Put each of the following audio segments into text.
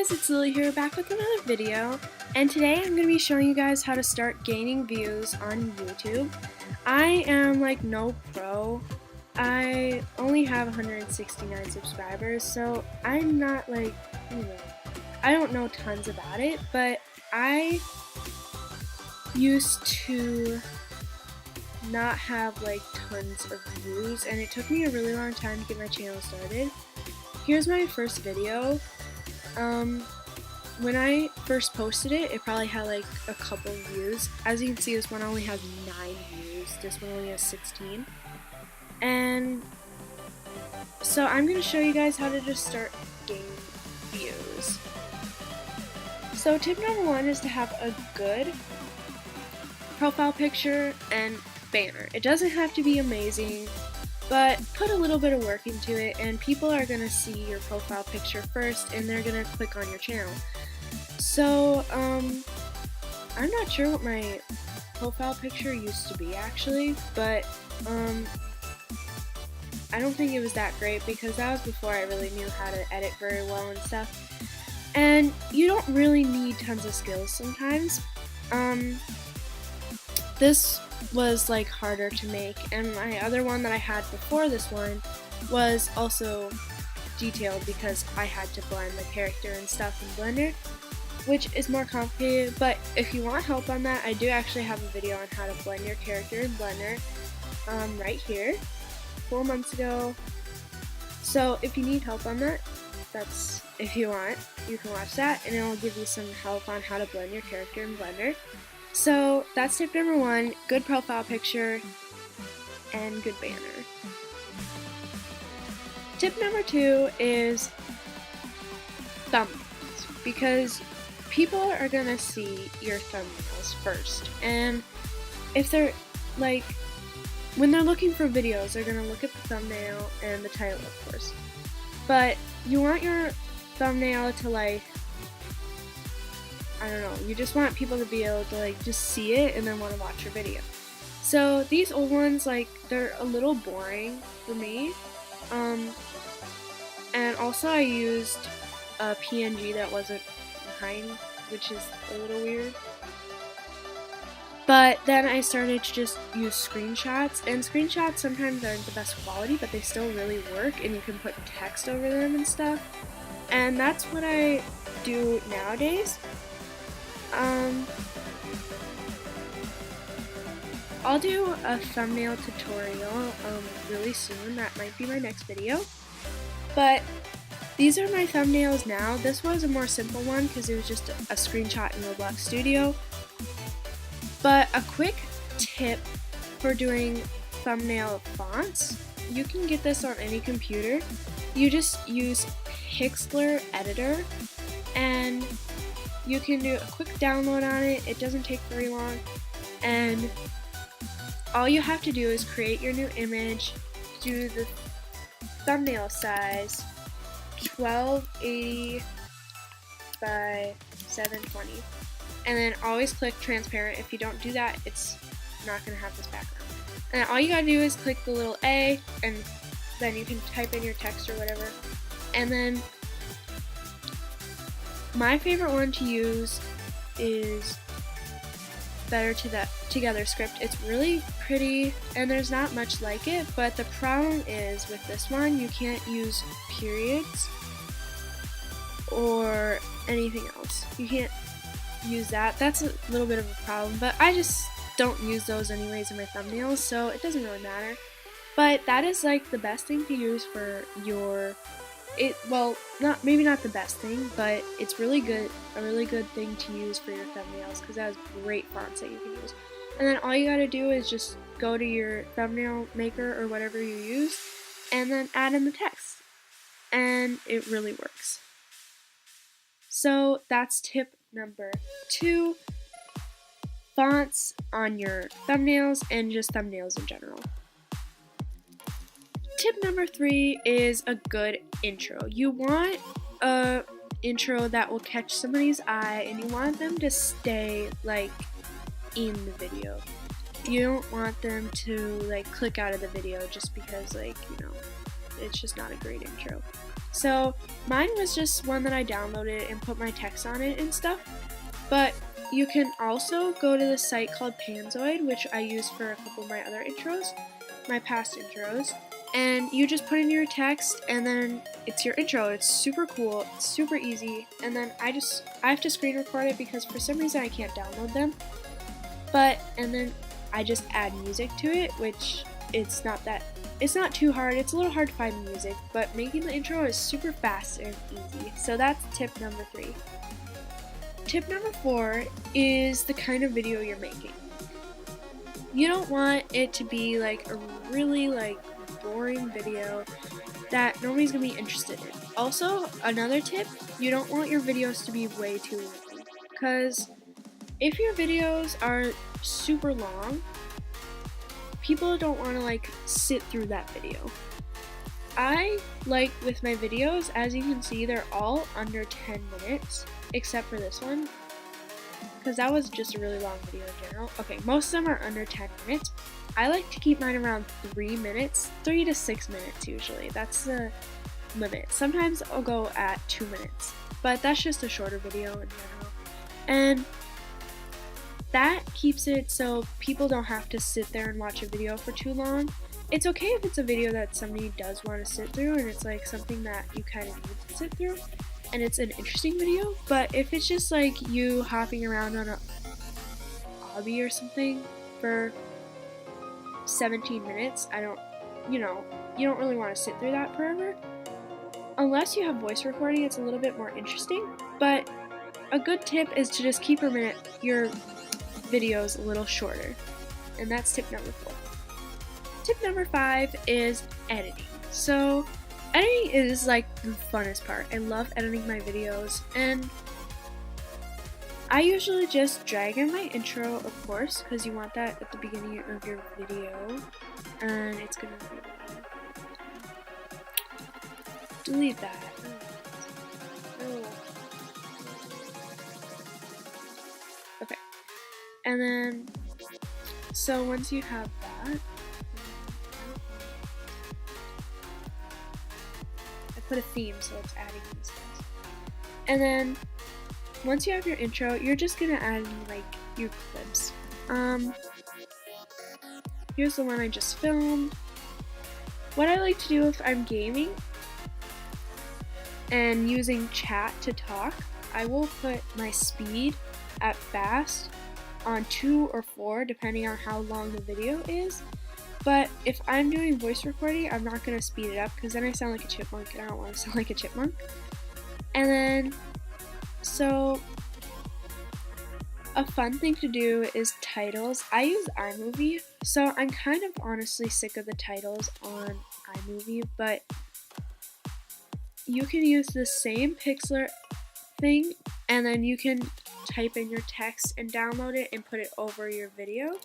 guys, it's Lily here back with another video, and today I'm going to be showing you guys how to start gaining views on YouTube. I am like no pro. I only have 169 subscribers, so I'm not like, I don't know tons about it, but I used to not have like tons of views, and it took me a really long time to get my channel started. Here's my first video. When I first posted it, it probably had like a couple views. As you can see, this one only has 9 views. This one only has 16. And so I'm going to show you guys how to just start gaining views. So tip number 1 is to have a good profile picture and banner. It doesn't have to be amazing, but put a little bit of work into it, and people are going to see your profile picture first, and they're going to click on your channel. So, I'm not sure what my profile picture used to be actually, but, I don't think it was that great because that was before I really knew how to edit very well and stuff. And you don't really need tons of skills sometimes. This was like harder to make, and my other one that I had before this one was also detailed because I had to blend the character and stuff in Blender, which is more complicated. But if you want help on that, I do actually have a video on how to blend your character in Blender right here, 4 months ago. So if you need help on that, that's, if you want, you can watch that, and it will give you some help on how to blend your character in Blender. So that's tip number 1, good profile picture and good banner. Tip number 2 is thumbnails, because people are gonna see your thumbnails first, and if they're like, when they're looking for videos, they're gonna look at the thumbnail and the title, of course, but you want your thumbnail to like, I don't know, you just want people to be able to like just see it and then want to watch your video. So these old ones, like, they're a little boring for me. And also I used a PNG that wasn't behind, which is a little weird. But then I started to just use screenshots, and screenshots sometimes aren't the best quality, but they still really work, and you can put text over them and stuff. And that's what I do nowadays. I'll do a thumbnail tutorial really soon. That might be my next video. But these are my thumbnails now. This was a more simple one because it was just a screenshot in Roblox Studio. But a quick tip for doing thumbnail fonts, you can get this on any computer. You just use Pixlr Editor, and you can do a quick download on it. It doesn't take very long, and all you have to do is create your new image, do the thumbnail size 1280 by 720, and then always click transparent. If you don't do that, it's not going to have this background. And all you gotta do is click the little A, and then you can type in your text or whatever. And then my favorite one to use is Better Together Script. It's really pretty, and there's not much like it, but the problem is with this one, you can't use periods or anything else. You can't use that. That's a little bit of a problem, but I just don't use those anyways in my thumbnails, so it doesn't really matter. But that is like the best thing to use for your, maybe not the best thing, but it's really good, a really good thing to use for your thumbnails, because that has great fonts that you can use. And then all you gotta do is just go to your thumbnail maker or whatever you use, and then add in the text, and it really works. So that's tip number 2, fonts on your thumbnails and just thumbnails in general. Tip number 3 is a good intro. You want a intro that will catch somebody's eye, and you want them to stay like in the video. You don't want them to like click out of the video just because, like, it's just not a great intro. So mine was just one that I downloaded and put my text on it and stuff. But you can also go to the site called Panzoid, which I use for a couple of my other intros, my past intros. And you just put in your text and then it's your intro. It's super cool, it's super easy. And then I have to screen record it because for some reason I can't download them. And then I just add music to it, which it's not too hard. It's a little hard to find music, but making the intro is super fast and easy. So that's tip number 3. Tip number 4 is the kind of video you're making. You don't want it to be like a really boring video that nobody's gonna be interested in. Also, another tip, you don't want your videos to be way too long, because if your videos are super long, people don't want to sit through that video. I like with my videos, as you can see, they're all under 10 minutes, except for this one, because that was just a really long video in general. Okay, most of them are under 10 minutes. I like to keep mine around 3 minutes, 3 to 6 minutes usually. That's the limit. Sometimes I'll go at 2 minutes, but that's just a shorter video in general. And that keeps it so people don't have to sit there and watch a video for too long. It's okay if it's a video that somebody does want to sit through and it's something that you kind of need to sit through and it's an interesting video, but if it's just you hopping around on a hobby or something for 17 minutes, you don't really want to sit through that forever. Unless you have voice recording, it's a little bit more interesting, but a good tip is to just keep your videos a little shorter. And that's tip number 4. Tip number 5 is editing. So editing is the funnest part. I love editing my videos, and I usually just drag in my intro, of course, because you want that at the beginning of your video, and it's gonna be delete that. Okay. And then, so once you have that, I put a theme so it's adding these things. And then, once you have your intro, you're just gonna add in your clips. Here's the one I just filmed. What I like to do if I'm gaming and using chat to talk, I will put my speed at fast on 2 or 4 depending on how long the video is. But if I'm doing voice recording, I'm not going to speed it up because then I sound like a chipmunk and I don't want to sound like a chipmunk. And then, so a fun thing to do is titles. I use iMovie, so I'm kind of honestly sick of the titles on iMovie, but you can use the same Pixlr thing and then you can type in your text and download it and put it over your video.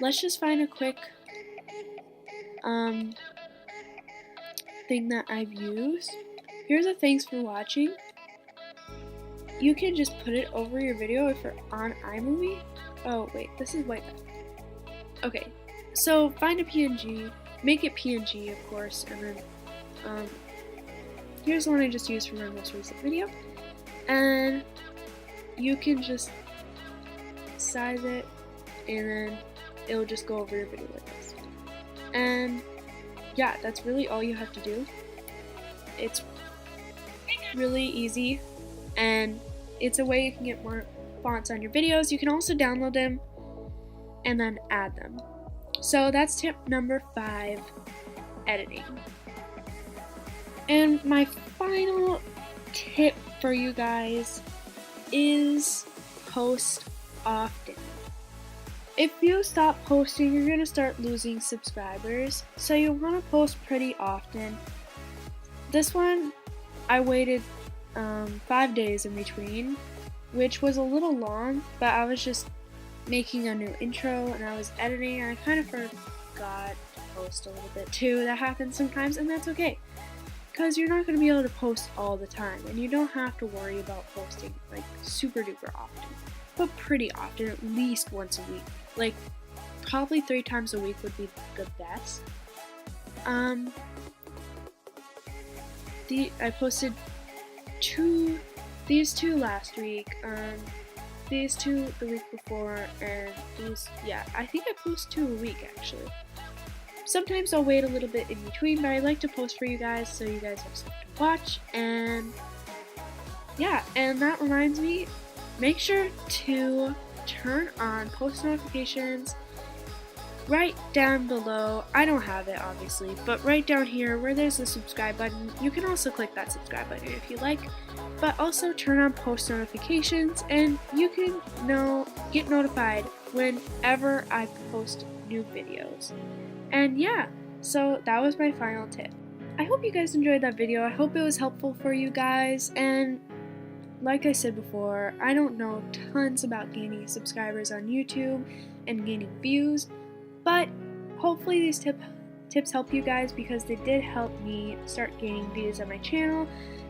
Let's just find a quick thing that I've used. Here's a thanks for watching. You can just put it over your video if you're on iMovie. Oh wait, this is white. Okay, so find a PNG, make it PNG of course, and then here's the one I just used for my most recent video. And you can just size it and then it'll just go over your video like this. And yeah, that's really all you have to do. It's really easy and it's a way you can get more fonts on your videos. You can also download them and then add them. So that's tip number 5, editing. And my final tip for you guys is post often. If you stop posting, you're going to start losing subscribers, so you want to post pretty often. This one, I waited 5 days in between, which was a little long, but I was just making a new intro and I was editing and I kind of forgot to post a little bit too. That happens sometimes and that's okay, because you're not going to be able to post all the time and you don't have to worry about posting super duper often, but pretty often, at least once a week. Probably 3 times a week would be the best. I posted these two last week, these two the week before, and these, yeah, I think I post 2 a week actually. Sometimes I'll wait a little bit in between, but I like to post for you guys so you guys have something to watch. And yeah, and that reminds me, make sure to turn on post notifications right down below. I don't have it obviously, but right down here where there's the subscribe button, you can also click that subscribe button if you like, but also turn on post notifications and you can get notified whenever I post new videos. And yeah, so that was my final tip. I hope you guys enjoyed that video. I hope it was helpful for you guys, and like I said before, I don't know tons about gaining subscribers on YouTube and gaining views, but hopefully these tips help you guys because they did help me start gaining views on my channel.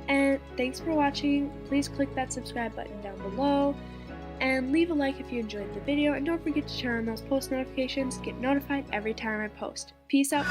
And thanks for watching. Please click that subscribe button down below and leave a like if you enjoyed the video, and don't forget to turn on those post notifications to get notified every time I post. Peace out.